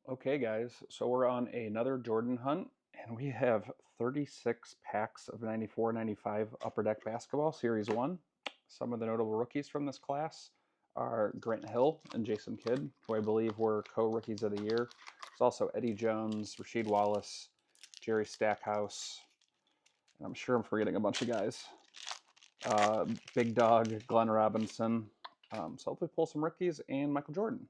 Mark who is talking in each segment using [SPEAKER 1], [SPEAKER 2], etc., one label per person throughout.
[SPEAKER 1] Okay, guys, so we're on another Jordan hunt, and we have 36 packs of 94-95 Upper Deck Basketball Series 1. Some of the notable rookies from this class are Grant Hill and Jason Kidd, who I believe were co-rookies of the year. There's also Eddie Jones, Rasheed Wallace, Jerry Stackhouse, and I'm sure I'm forgetting a bunch of guys. Big Dog, Glenn Robinson. So hopefully pull some rookies and Michael Jordan.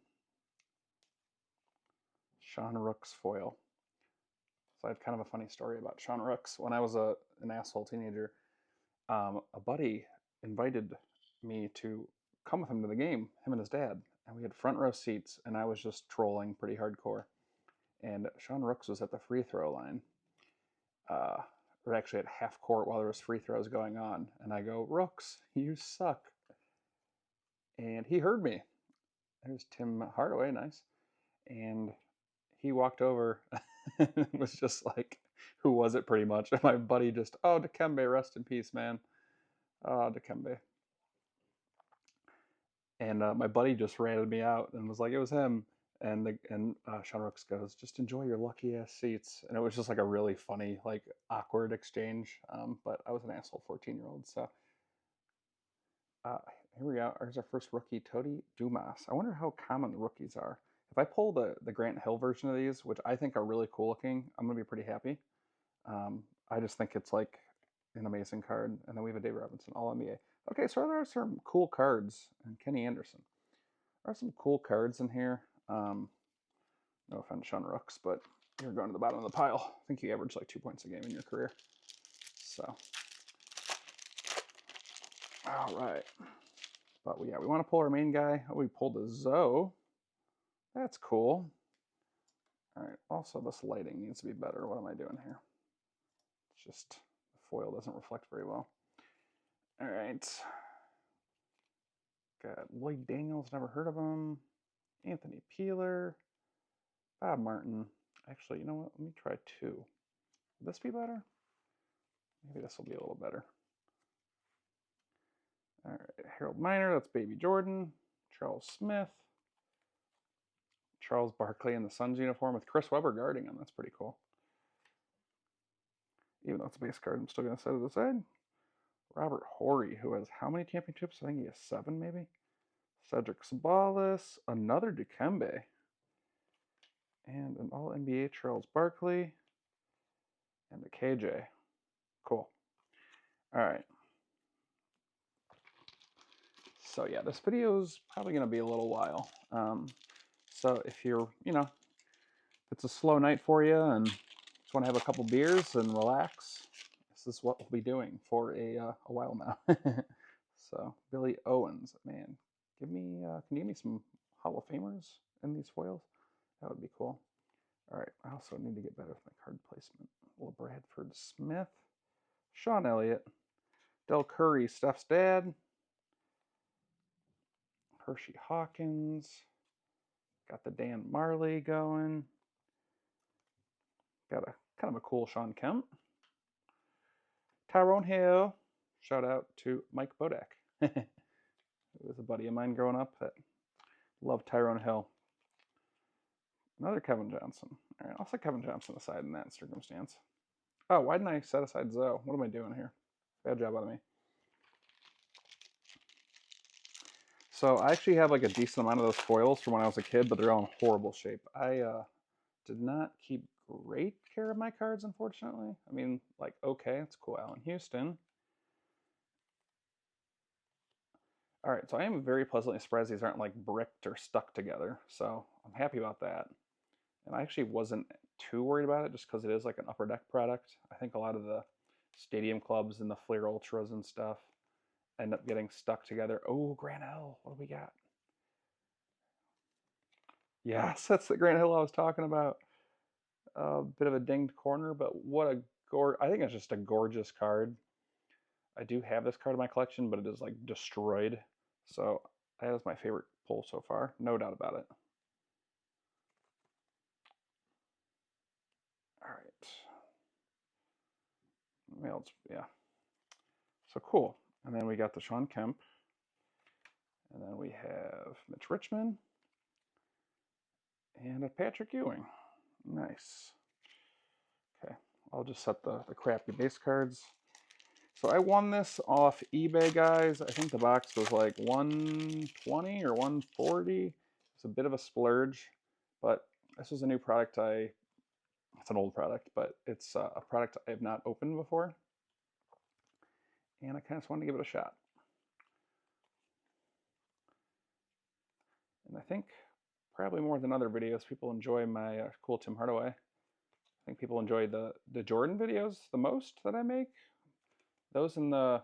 [SPEAKER 1] Sean Rooks foil. So I have kind of a funny story about Sean Rooks. When I was an asshole teenager, a buddy invited me to come with him to the game, him and his dad, and we had front row seats, and I was just trolling pretty hardcore. And Sean Rooks was at the free throw line, or actually at half court while there was free throws going on, and I go, "Rooks, you suck," and he heard me. There's Tim Hardaway, nice, and he walked over and was just like, "Who was it?" Pretty much. And my buddy just, "Oh, Dikembe, rest in peace, man. Oh, Dikembe." And my buddy just ratted me out and was like, "It was him." And Sean Rooks goes, "Just enjoy your lucky ass seats." And it was just like a really funny, like awkward exchange. But I was an asshole 14-year-old. So uh, here we go. Here's our first rookie, Tody Dumas. I wonder how common the rookies are. If I pull the Grant Hill version of these, which I think are really cool looking, I'm gonna be pretty happy. I just think it's like an amazing card. And then we have a Dave Robinson, All NBA. Okay, so there are some cool cards, and Kenny Anderson. There are some cool cards in here. No offense, Sean Rooks, but you're going to the bottom of the pile. I think you averaged like 2 points a game in your career. So, all right. But yeah, we want to pull our main guy. Oh, we pulled a Zoe. That's cool. All right. Also, this lighting needs to be better. What am I doing here? It's just the foil doesn't reflect very well. All right. Got Lloyd Daniels. Never heard of him. Anthony Peeler. Bob Martin. Actually, you know what? Let me try two. Will this be better? Maybe this will be a little better. All right, Harold Miner, that's Baby Jordan. Charles Smith. Charles Barkley in the Suns uniform with Chris Webber guarding him. That's pretty cool. Even though it's a base card, I'm still going to set it aside. Robert Horry, who has how many championships? I think he has 7, maybe. Cedric Sabalas, another Dikembe, and an All NBA Charles Barkley, and a KJ. Cool. All right. So yeah, this video is probably going to be a little while. So if you're, if it's a slow night for you and just want to have a couple beers and relax, this is what we'll be doing for a while now. So Billy Owens, man, can you give me some Hall of Famers in these foils? That would be cool. All right, I also need to get better with my card placement. Will Bradford Smith, Sean Elliott, Del Curry, Steph's dad, Hershey Hawkins, got the Dan Marley going, got a kind of a cool Sean Kemp, Tyrone Hill. Shout out to Mike Bodak. It was a buddy of mine growing up that loved Tyrone Hill. Another Kevin Johnson. All right, I'll set Kevin Johnson aside in that circumstance. Oh, why didn't I set aside Zoe? What am I doing here? Bad job out of me. So I actually have like a decent amount of those foils from when I was a kid, but they're all in horrible shape. I did not keep great care of my cards, unfortunately. I mean, like, okay, it's cool. Allen Houston. All right, so I am very pleasantly surprised these aren't like bricked or stuck together. So I'm happy about that. And I actually wasn't too worried about it just because it is like an upper deck product. I think a lot of the stadium clubs and the Fleer Ultras and stuff end up getting stuck together. Oh, Grant Hill, what do we got? Yes, that's the Grant Hill I was talking about. A bit of a dinged corner, but what a I think it's just a gorgeous card. I do have this card in my collection, but it is like destroyed. So that is my favorite pull so far, no doubt about it. All right. Well, yeah. So cool. And then we got the Sean Kemp. And then we have Mitch Richmond. And a Patrick Ewing. Nice. Okay, I'll just set the crappy base cards. So I won this off eBay, guys. I think the box was like 120 or 140. It's a bit of a splurge, but this was a new product. It's an old product, but it's a product I have not opened before. And I kind of just wanted to give it a shot. And I think probably more than other videos, people enjoy my cool Tim Hardaway. I think people enjoy the Jordan videos the most that I make. Those in the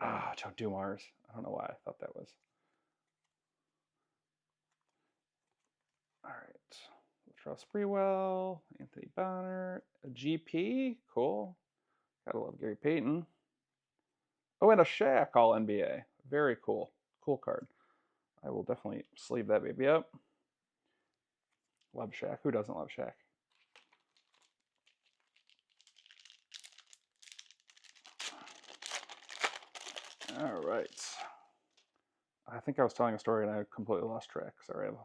[SPEAKER 1] Joe Dumars. I don't know why I thought that was. All right. Latrell Sprewell, Anthony Bonner, a GP. Cool. Gotta love Gary Payton. Oh, and a Shaq All NBA. Very cool. Cool card. I will definitely sleeve that baby up. Love Shaq. Who doesn't love Shaq? All right. I think I was telling a story and I completely lost track. Sorry, I have a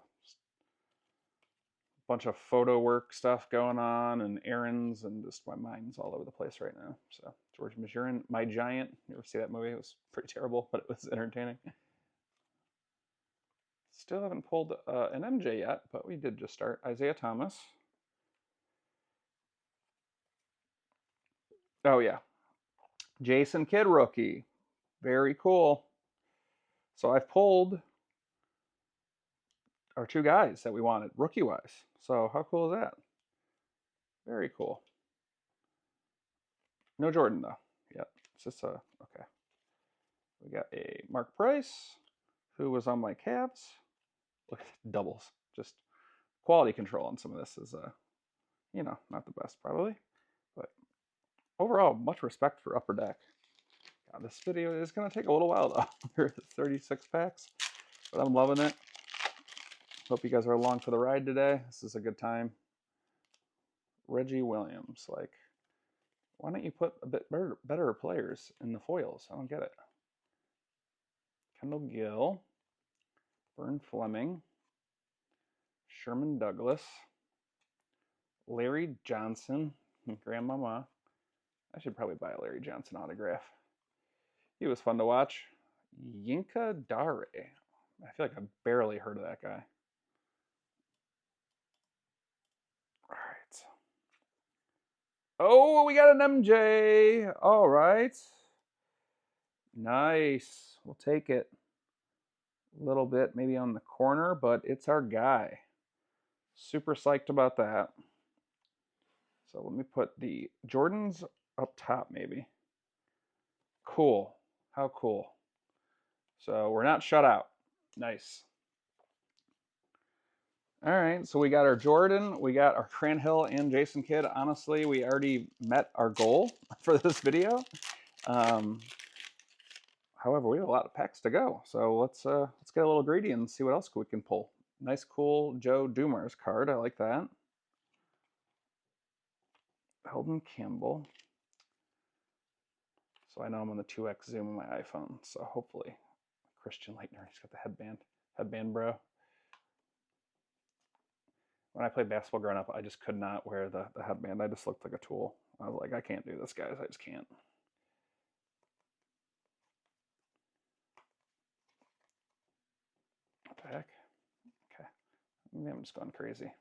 [SPEAKER 1] bunch of photo work stuff going on and errands, and just my mind's all over the place right now. So George Majurin, My Giant. You ever see that movie? It was pretty terrible, but it was entertaining. Still haven't pulled an MJ yet, but we did just start. Isaiah Thomas. Oh yeah, Jason Kidd rookie. Very cool. So I've pulled our two guys that we wanted rookie-wise. So how cool is that? Very cool. No Jordan though. Yep. It's just okay. We got a Mark Price, who was on my Cavs. Look at the doubles. Just quality control on some of this is not the best probably. But overall, much respect for Upper Deck. God, this video is gonna take a little while though. There's 36 packs, but I'm loving it. Hope you guys are along for the ride today. This is a good time. Reggie Williams, like, why don't you put a bit better players in the foils? I don't get it. Kendall Gill, Vern Fleming, Sherman Douglas, Larry Johnson, Grandmama. I should probably buy a Larry Johnson autograph. He was fun to watch. Yinka Dare. I feel like I barely heard of that guy. All right. Oh, we got an MJ. All right. Nice. We'll take it. A little bit maybe on the corner, but it's our guy. Super psyched about that. So let me put the Jordans up top maybe. Cool. How cool. So we're not shut out. Nice. All right, so we got our Jordan, we got our Grant Hill and Jason Kidd. Honestly, we already met our goal for this video. However, we have a lot of packs to go, so let's get a little greedy and see what else we can pull. Nice, cool Joe Dumars card. I like that. Eldon Campbell. So I know I'm on the 2x zoom on my iPhone, so hopefully Christian Leitner. He's got the headband bro. When I played basketball growing up, I just could not wear the headband. I just looked like a tool. I was like, I can't do this, guys. I just can't. What the heck? Okay. Maybe I'm just going crazy.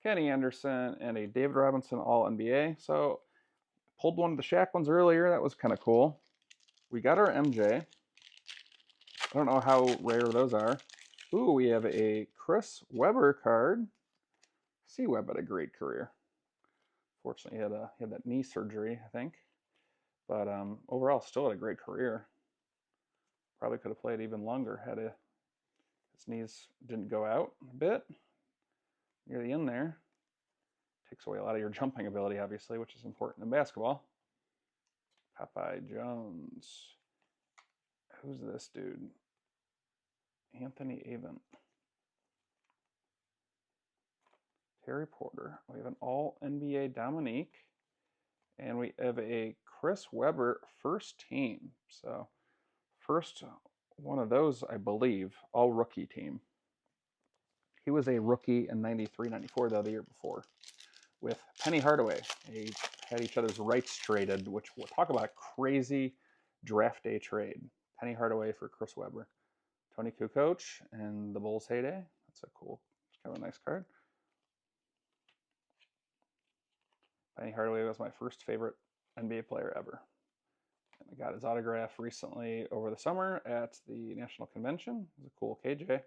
[SPEAKER 1] Kenny Anderson and a David Robinson All-NBA. So pulled one of the Shaq ones earlier. That was kind of cool. We got our MJ. I don't know how rare those are. Ooh, we have a Chris Webber card. C-Web had a great career. Fortunately, he had that knee surgery, I think. But overall, still had a great career. Probably could have played even longer had his knees didn't go out a bit near the end there. Takes away a lot of your jumping ability, obviously, which is important in basketball. Popeye Jones. Who's this dude? Anthony Avent. Terry Porter. We have an All-NBA Dominique. And we have a Chris Webber first team. So first one of those, I believe, all rookie team. He was a rookie in 93, 94, though, the year before, with Penny Hardaway. They had each other's rights traded, which we'll talk about a crazy draft day trade. Penny Hardaway for Chris Webber. Tony Kukoc and the Bulls' heyday. That's a cool, kind of a nice card. Penny Hardaway was my first favorite NBA player ever. And I got his autograph recently over the summer at the National Convention. It was a cool KJ.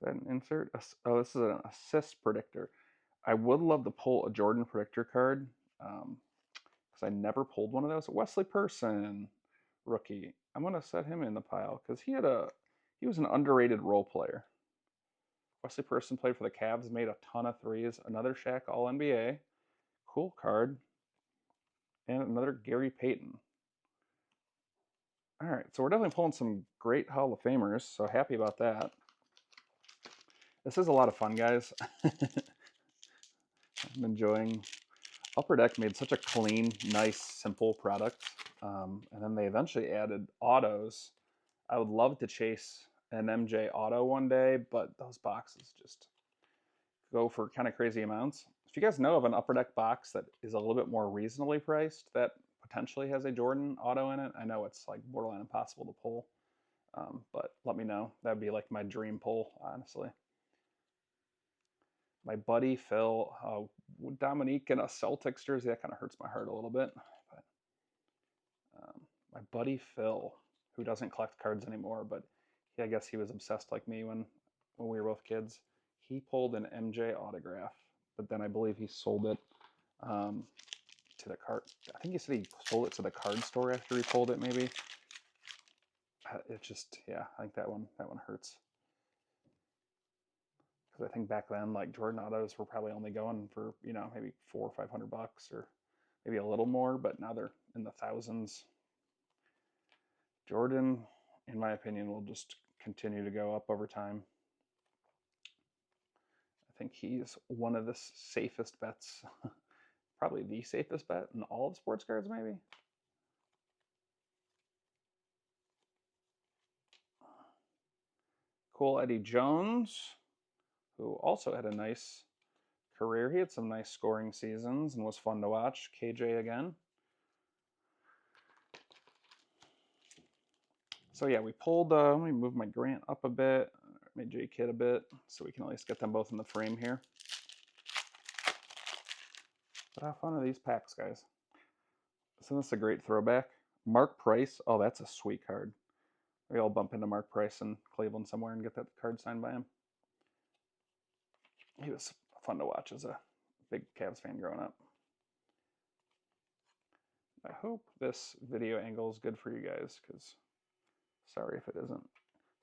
[SPEAKER 1] Is that an insert? Oh, this is an assist predictor. I would love to pull a Jordan predictor card because I never pulled one of those. Wesley Person, rookie. I'm gonna set him in the pile because he was an underrated role player. Wesley Person played for the Cavs, made a ton of threes. Another Shaq All NBA. Cool card. And another Gary Payton. All right, so we're definitely pulling some great Hall of Famers, so happy about that. This is a lot of fun, guys. I'm enjoying. Upper Deck made such a clean, nice, simple product. And then they eventually added autos. I would love to chase an MJ auto one day, but those boxes just go for kind of crazy amounts. If you guys know of an Upper Deck box that is a little bit more reasonably priced that potentially has a Jordan auto in it, I know it's like borderline impossible to pull, but let me know. That would be like my dream pull, honestly. My buddy Phil, Dominique in a Celtics jersey, that kind of hurts my heart a little bit. But my buddy Phil, who doesn't collect cards anymore, but I guess he was obsessed like me when we were both kids. He pulled an MJ autograph, but then I believe he sold it to the card. I think he said he sold it to the card store after he pulled it. Maybe it just, yeah, I think that one hurts. Because I think back then, like Jordan autos were probably only going for maybe $400 or $500, or maybe a little more, but now they're in the thousands. Jordan, in my opinion, will just continue to go up over time. I think he's one of the safest bets, probably the safest bet in all of sports cards, maybe. Cool Eddie Jones, who also had a nice career. He had some nice scoring seasons and was fun to watch. KJ again. So yeah, we pulled, let me move my Grant up a bit, my J-Kid a bit, so we can at least get them both in the frame here. But how fun are these packs, guys? Isn't this a great throwback? Mark Price, oh, that's a sweet card. Maybe I'll bump into Mark Price in Cleveland somewhere and get that card signed by him. He was fun to watch as a big Cavs fan growing up. I hope this video angle is good for you guys, because sorry if it isn't.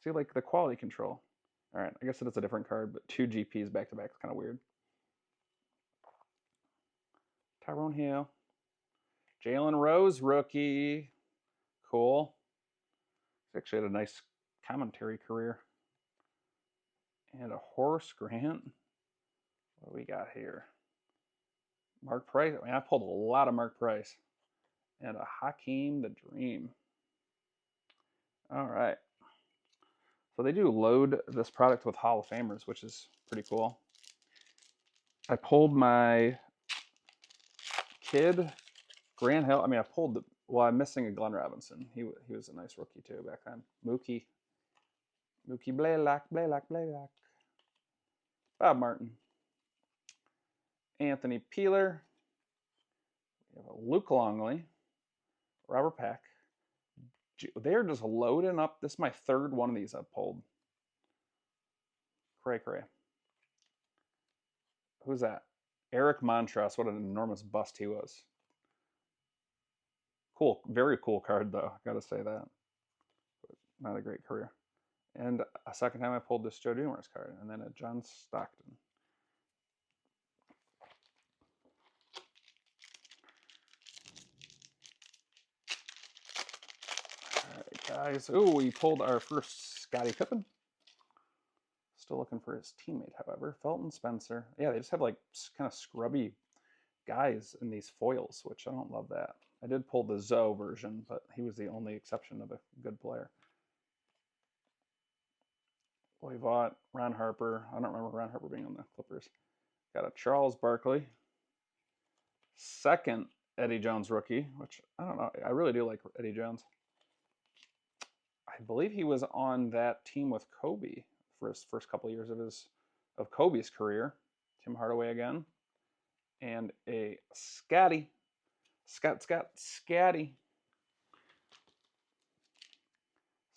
[SPEAKER 1] See, like the quality control. All right, I guess it is a different card, but 2 GPs back to back is kind of weird. Tyrone Hill. Jalen Rose, rookie. Cool. He's actually had a nice commentary career. And a Horace Grant. What do we got here? Mark Price. I mean, I pulled a lot of Mark Price. And a Hakeem the Dream. All right. So they do load this product with Hall of Famers, which is pretty cool. I pulled my kid, Grant Hill. I mean, I pulled well, I'm missing a Glenn Robinson. He was a nice rookie too back then. Mookie Blaylock. Bob Martin. Anthony Peeler. We have a Luke Longley. Robert Pack. They're just loading up. This is my third one of these I've pulled. Cray. Who's that? Eric Montross. What an enormous bust he was. Cool. Very cool card, though. I gotta say that. But not a great career. And a second time I pulled this Joe Dumars card, and then a John Stockton. All right, guys. Oh, we pulled our first Scottie Pippen. Still looking for his teammate, however. Felton Spencer. Yeah, they just have like kind of scrubby guys in these foils, which I don't love that. I did pull the Zoe version, but he was the only exception of a good player. Bobby Vaught, Ron Harper. I don't remember Ron Harper being on the Clippers. Got a Charles Barkley. Second Eddie Jones rookie, which I don't know. I really do like Eddie Jones. I believe he was on that team with Kobe for his first couple of years of Kobe's career. Tim Hardaway again. And a Scotty. Scotty.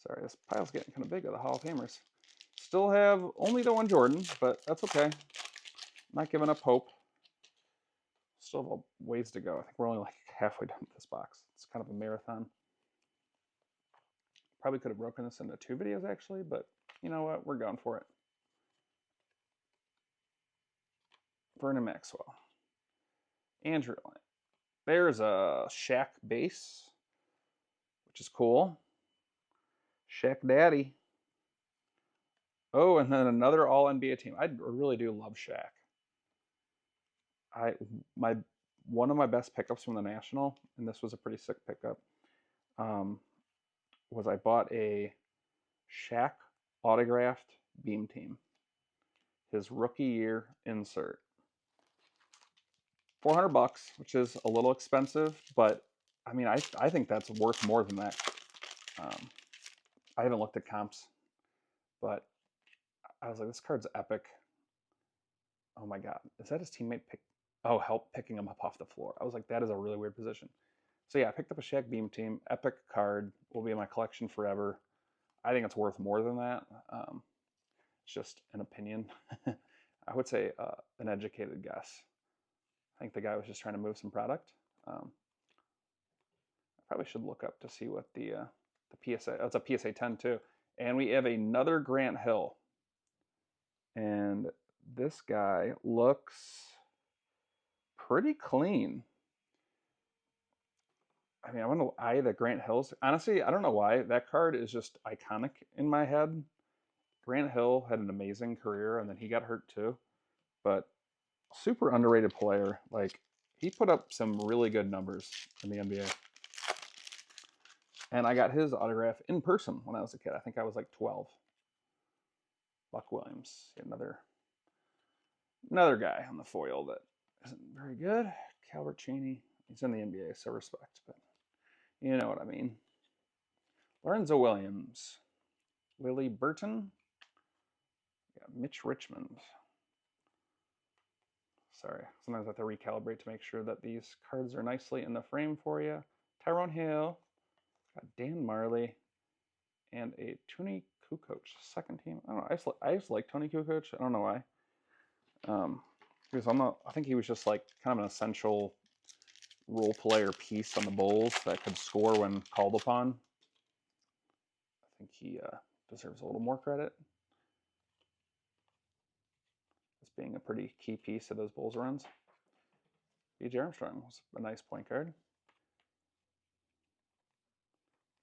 [SPEAKER 1] Sorry, this pile's getting kind of big of the Hall of Famers. Still have only the one Jordan, but that's okay. Not giving up hope. Still have a ways to go. I think we're only like halfway done with this box. It's kind of a marathon. Probably could have broken this into 2 videos actually, but you know what? We're going for it. Vernon Maxwell. Andrew Lane. There's a Shaq base, which is cool. Shaq Daddy. Oh, and then another All-NBA team. I really do love Shaq. One of my best pickups from the National, and this was a pretty sick pickup, was I bought a Shaq autographed Beam Team. His rookie year insert. $400, which is a little expensive, but I mean, I think that's worth more than that. I haven't looked at comps, but I was like, this card's epic. Oh my God, is that his teammate help picking him up off the floor? I was like, that is a really weird position. So yeah, I picked up a Shaq Beam Team. Epic card, will be in my collection forever. I think it's worth more than that. It's just an opinion. I would say an educated guess. I think the guy was just trying to move some product. I probably should look up to see what the PSA. Oh, it's a PSA 10 too. And we have another Grant Hill. And this guy looks pretty clean. I mean, I want to eye the Grant Hills. Honestly, I don't know why. That card is just iconic in my head. Grant Hill had an amazing career, and then he got hurt too. But super underrated player. Like, he put up some really good numbers in the NBA. And I got his autograph in person when I was a kid. I think I was like 12. Buck Williams, another guy on the foil that isn't very good. Calvert Cheney, he's in the NBA, so respect, but you know what I mean. Lorenzo Williams, Willie Burton, Mitch Richmond. Sorry, sometimes I have to recalibrate to make sure that these cards are nicely in the frame for you. Tyrone Hill, got Dan Marley, and a Tony Kukoc, second team. I don't know. I used to like Tony Kukoc. I don't know why. Because I think he was just like kind of an essential role player piece on the Bulls that could score when called upon. I think he deserves a little more credit as being a pretty key piece of those Bulls runs. B.J. Armstrong was a nice point guard.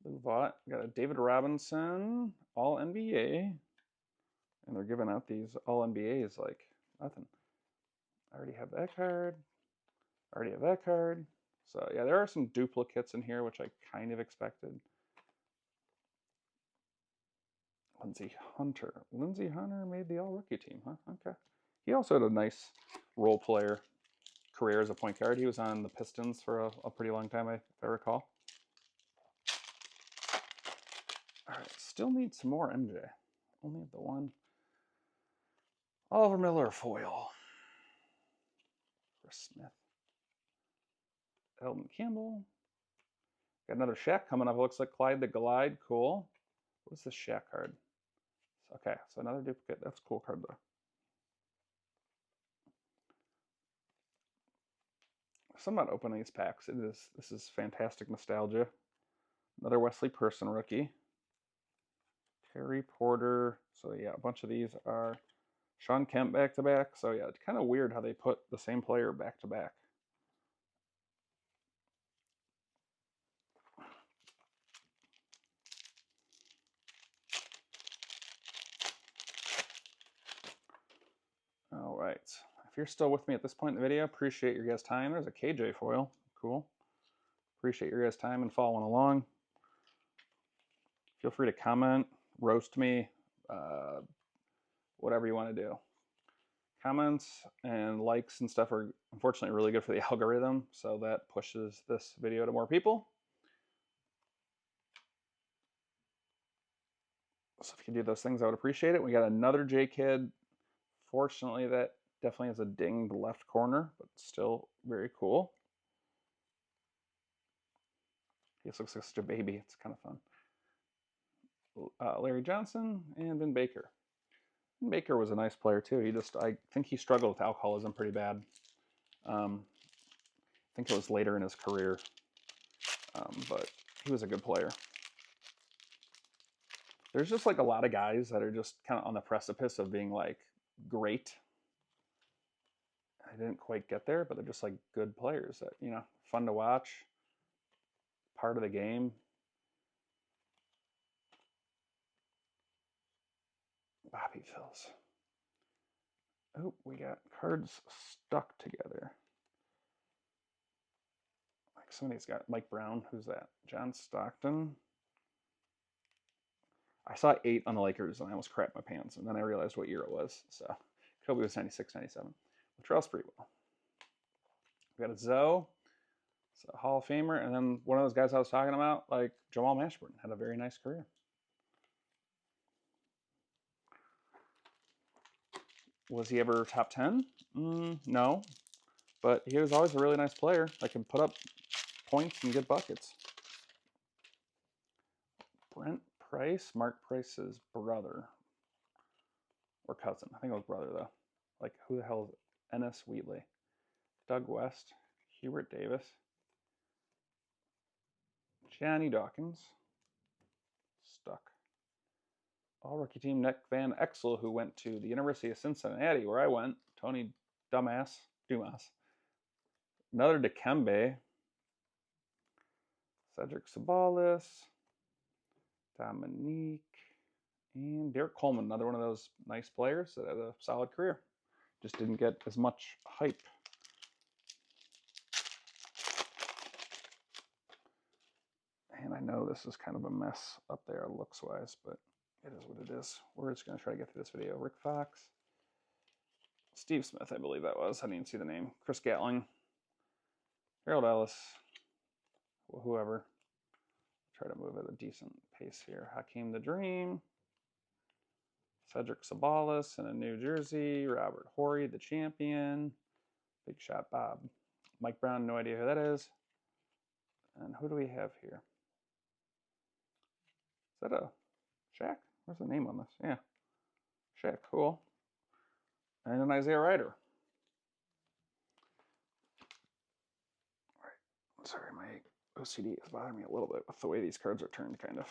[SPEAKER 1] Lou Vaught, got a David Robinson, All NBA, and they're giving out these All NBAs like nothing. I already have that card. I already have that card. So yeah, there are some duplicates in here, which I kind of expected. Lindsey Hunter. Lindsey Hunter made the all-rookie team, huh? Okay. He also had a nice role player career as a point guard. He was on the Pistons for a pretty long time, if I recall. All right, still need some more MJ. Only have the one. Oliver Miller foil. Chris Smith. Elton Campbell. Got another Shaq coming up. It looks like Clyde the Glide. Cool. What's this Shaq card? Okay, so another duplicate. That's a cool card though. So I'm not opening these packs. This is fantastic nostalgia. Another Wesley Person rookie. Terry Porter. So yeah, a bunch of these are Shawn Kemp back to back. So yeah, it's kind of weird how they put the same player back to back. All right. If you're still with me at this point in the video, appreciate your guys' time. There's a KJ foil. Cool. Appreciate your guys' time and following along. Feel free to comment, roast me, whatever you want to do. Comments and likes and stuff are unfortunately really good for the algorithm, so that pushes this video to more people. So if you could do those things, I would appreciate it. We got another J-Kid. Fortunately, that definitely has a dinged left corner, but still very cool. He just looks like such a baby. It's kind of fun. Larry Johnson and Vin Baker. Vin Baker was a nice player too. I think he struggled with alcoholism pretty bad. I think it was later in his career, but he was a good player. There's just like a lot of guys that are just kind of on the precipice of being like great. I didn't quite get there, but they're just like good players that, you know, fun to watch, part of the game. Bobby Phills. Oh, we got cards stuck together. Like somebody's got Mike Brown. Who's that? John Stockton. I saw 8 on the Lakers and I almost crapped my pants. And then I realized what year it was. So Kobe was 96, 97. Latrell Sprewell. We got a Zoe. So Hall of Famer. And then one of those guys I was talking about, like Jamal Mashburn, had a very nice career. Was he ever top 10? No. But he was always a really nice player that can put up points and get buckets. Brent Price, Mark Price's brother. Or cousin. I think it was brother, though. Like, who the hell is it? Ennis Wheatley. Doug West. Hubert Davis. Johnny Dawkins. Stuck. All rookie team, Nick Van Exel, who went to the University of Cincinnati, where I went. Tony Dumas. Another Dikembe. Cedric Sabalis. Dominique. And Derek Coleman, another one of those nice players that had a solid career. Just didn't get as much hype. And I know this is kind of a mess up there looks-wise, but it is what it is. We're just going to try to get through this video. Rick Fox. Steve Smith, I believe that was. I didn't see the name. Chris Gatling. Harold Ellis. Whoever. Try to move at a decent pace here. Hakeem the Dream. Cedric Sabalis in a New Jersey. Robert Horry, the champion. Big Shot Bob. Mike Brown, no idea who that is. And who do we have here? Is that a Shaq? Where's the name on this? Yeah. Shaq, cool. And an Isaiah Ryder. All right. Sorry, my OCD is bothering me a little bit with the way these cards are turned, kind of.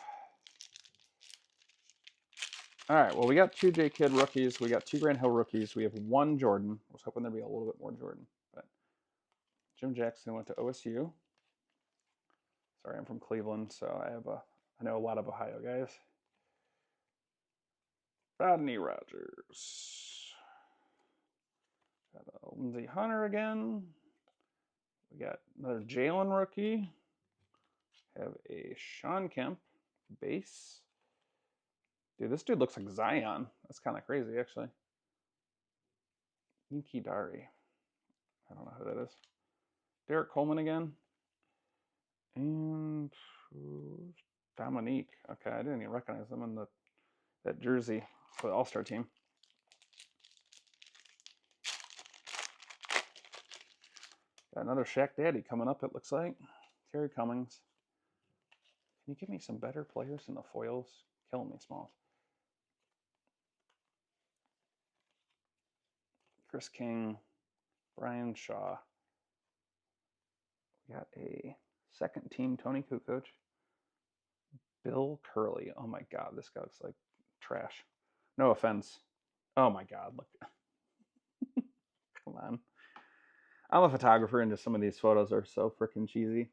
[SPEAKER 1] All right, well, we got 2 J-Kid rookies. We got 2 Grant Hill rookies. We have 1 Jordan. I was hoping there'd be a little bit more Jordan. But Jim Jackson went to OSU. Sorry, I'm from Cleveland, so I know a lot of Ohio guys. Rodney Rogers. Got a Lindsey Hunter again. We got another Jalen rookie. Have a Sean Kemp base. Dude, this dude looks like Zion. That's kind of crazy, actually. Inky Dari. I don't know who that is. Derek Coleman again. And Dominique. Okay, I didn't even recognize them in that jersey for the All-Star team. Got another Shaq Daddy coming up, it looks like. Terry Cummings. Can you give me some better players in the foils? Killing me, Smalls. Chris King. Brian Shaw. We got a second team Tony Kukoc. Bill Curley. Oh my God, this guy looks like trash. No offense. Oh my God, look. Come on. I'm a photographer and just some of these photos are so freaking cheesy.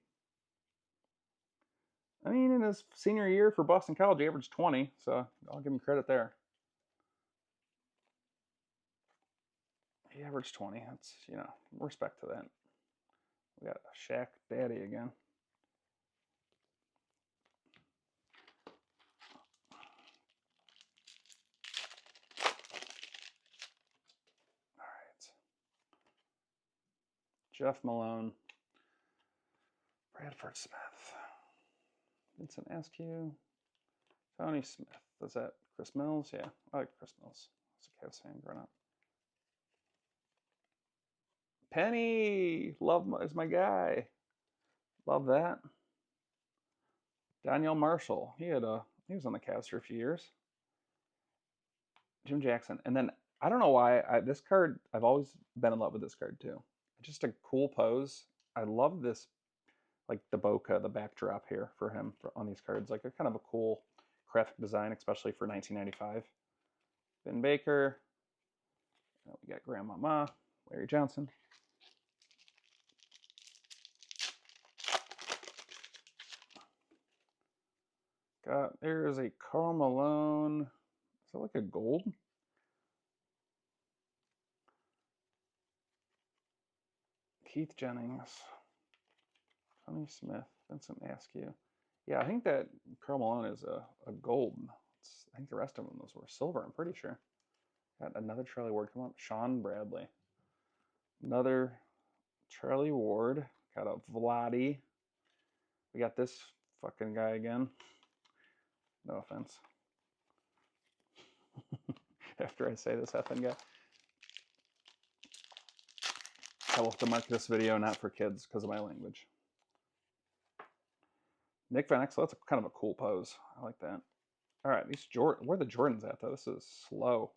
[SPEAKER 1] I mean, in his senior year for Boston College, he averaged 20, so I'll give him credit there. He averaged 20. That's, you know, respect to that. We got a Shaq Daddy again. Jeff Malone, Bradford Smith, Vincent Askew, Tony Smith. Is that Chris Mills? Yeah, I like Chris Mills. I was a Cavs fan growing up. Penny, is my guy. Love that. Daniel Marshall. He was on the Cavs for a few years. Jim Jackson. And then I don't know why this card, I've always been in love with this card too. Just a cool pose. I love this, like the bokeh, the backdrop here for him on these cards. Like a kind of a cool graphic design, especially for 1995. Ben Baker. We got Grandmama, Larry Johnson. There's a Karl Malone. Is that like a gold? Keith Jennings, Tony Smith, Vincent Askew. Yeah, I think that Karl Malone is a gold. I think the rest of them those were silver, I'm pretty sure. Got another Charlie Ward come up. Sean Bradley. Another Charlie Ward. Got a Vladi. We got this fucking guy again. No offense. After I say this effing guy. I will have to mark this video not for kids because of my language. Nick Van Exel, that's kind of a cool pose. I like that. All right, these Jordan, where are the Jordans at though? This is slow.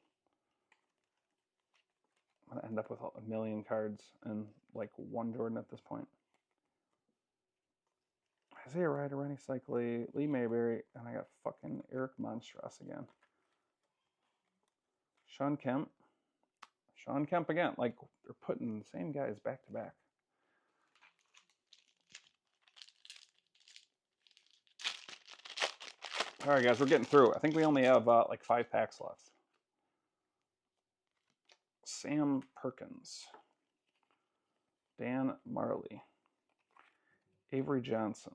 [SPEAKER 1] I'm gonna end up with a million cards and like one Jordan at this point. Isaiah Ryder, Rennie Cycli, Lee Mayberry, and I got fucking Eric Monstros again. Sean Kemp. Sean Kemp again. Like, they're putting the same guys back to back. All right, guys, we're getting through. I think we only have like 5 packs left. Sam Perkins. Dan Marley. Avery Johnson.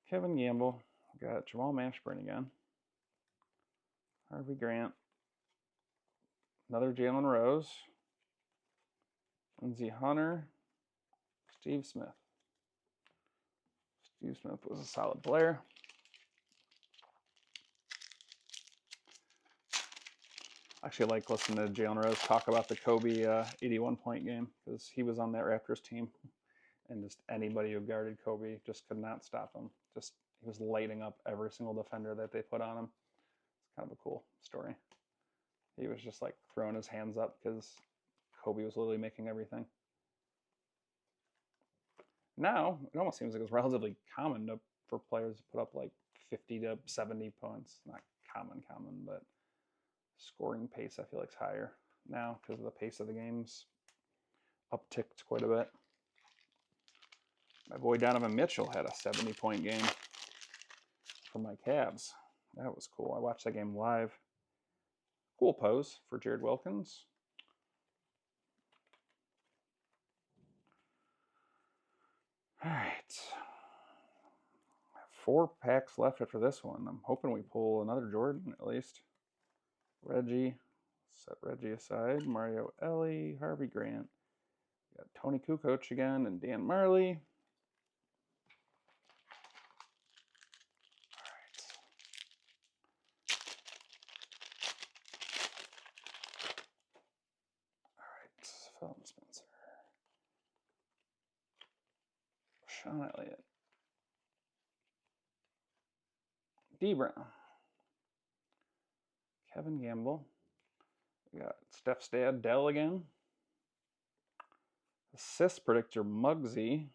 [SPEAKER 1] Kevin Gamble. Got Jamal Mashburn again. Harvey Grant. Another Jalen Rose. Lindsey Hunter. Steve Smith. Steve Smith was a solid player. I actually like listening to Jalen Rose talk about the Kobe 81-point game because he was on that Raptors team, and just anybody who guarded Kobe just could not stop him. Just he was lighting up every single defender that they put on him. It's kind of a cool story. He was just like throwing his hands up because Kobe was literally making everything. Now, it almost seems like it's relatively common for players to put up like 50 to 70 points. Not common, but scoring pace I feel like is higher now because of the pace of the game's upticked quite a bit. My boy Donovan Mitchell had a 70-point game for my Cavs. That was cool. I watched that game live. Cool pose for Jared Wilkins. All right. 4 packs left after this one. I'm hoping we pull another Jordan at least. Reggie. Set Reggie aside. Mario Ellie. Harvey Grant. We got Tony Kukoc again and Dan Marley. All right. Felton Spencer. Sean Elliott. D. Brown. Kevin Gamble. We got Steph's dad, Dell again. Assist predictor, Muggsy.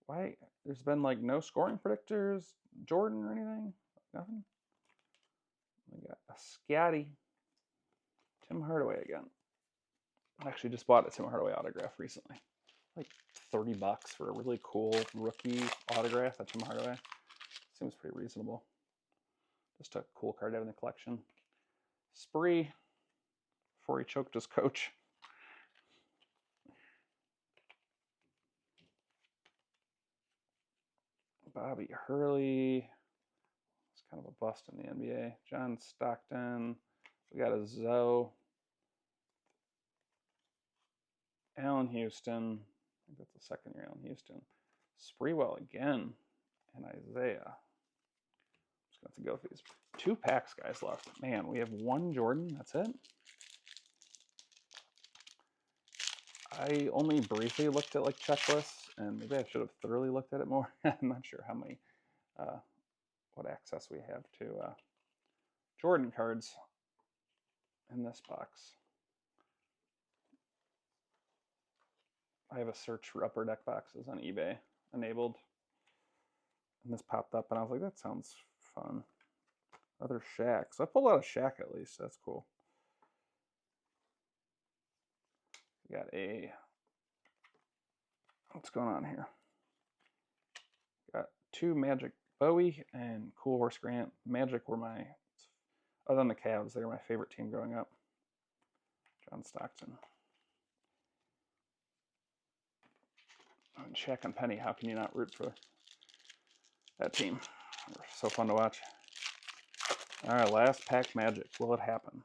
[SPEAKER 1] Why? There's been like no scoring predictors, Jordan or anything? Nothing? We got a Scotty. Tim Hardaway again. I actually just bought a Tim Hardaway autograph recently. Like $30 for a really cool rookie autograph at Tim Hardaway. Seems pretty reasonable. Just a cool card to have in the collection. Spree, before he choked his coach. Bobby Hurley. It's kind of a bust in the NBA. John Stockton. We got a Zoe. Allen Houston. I think that's the second year Allen Houston. Sprewell again. And Isaiah. I'm just going to have to go through these. 2 packs, guys, left. Man, we have 1 Jordan. That's it. I only briefly looked at like checklists, and maybe I should have thoroughly looked at it more. I'm not sure how many, what access we have to Jordan cards in this box. I have a search for upper deck boxes on eBay enabled, and this popped up, and I was like, that sounds fun. Other Shaq. So I pulled out a Shaq at least. That's cool. We got a, what's going on here? Got 2 Magic Bowie and Cool Horse Grant. Magic were my, other than the Cavs, they were my favorite team growing up. John Stockton. And Shaq and Penny, how can you not root for that team? They're so fun to watch. All right, last pack Magic. Will it happen?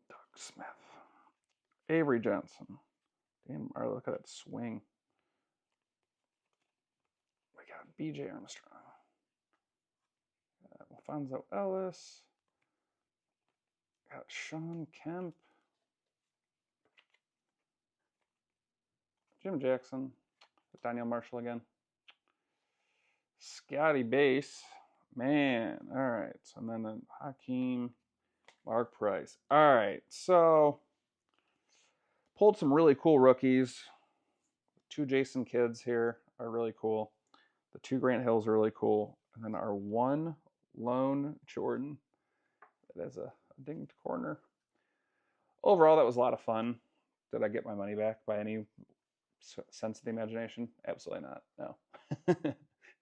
[SPEAKER 1] Doug Smith. Avery Johnson. Damn, look at that swing. We got B.J. Armstrong. Alfonso Ellis. Got Sean Kemp. Jim Jackson. Daniel Marshall again. Scotty Base. Man. All right. So, and then Hakeem. Mark Price. All right. So, pulled some really cool rookies. 2 Jason Kidds here are really cool. The 2 Grant Hills are really cool. And then our 1 lone Jordan that has a dinged corner. Overall, that was a lot of fun. Did I get my money back by any sense of the imagination? Absolutely not. No.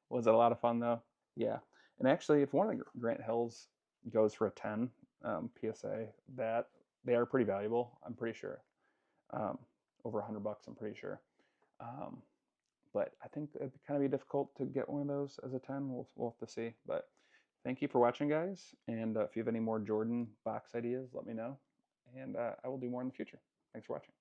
[SPEAKER 1] Was it a lot of fun though? Yeah. And actually, if one of the Grant Hills goes for a 10 PSA, that they are pretty valuable. I'm pretty sure. Over $100, I'm pretty sure. But I think it'd kind of be difficult to get one of those as a 10. We'll have to see. But thank you for watching, guys. And if you have any more Jordan box ideas, let me know. And I will do more in the future. Thanks for watching.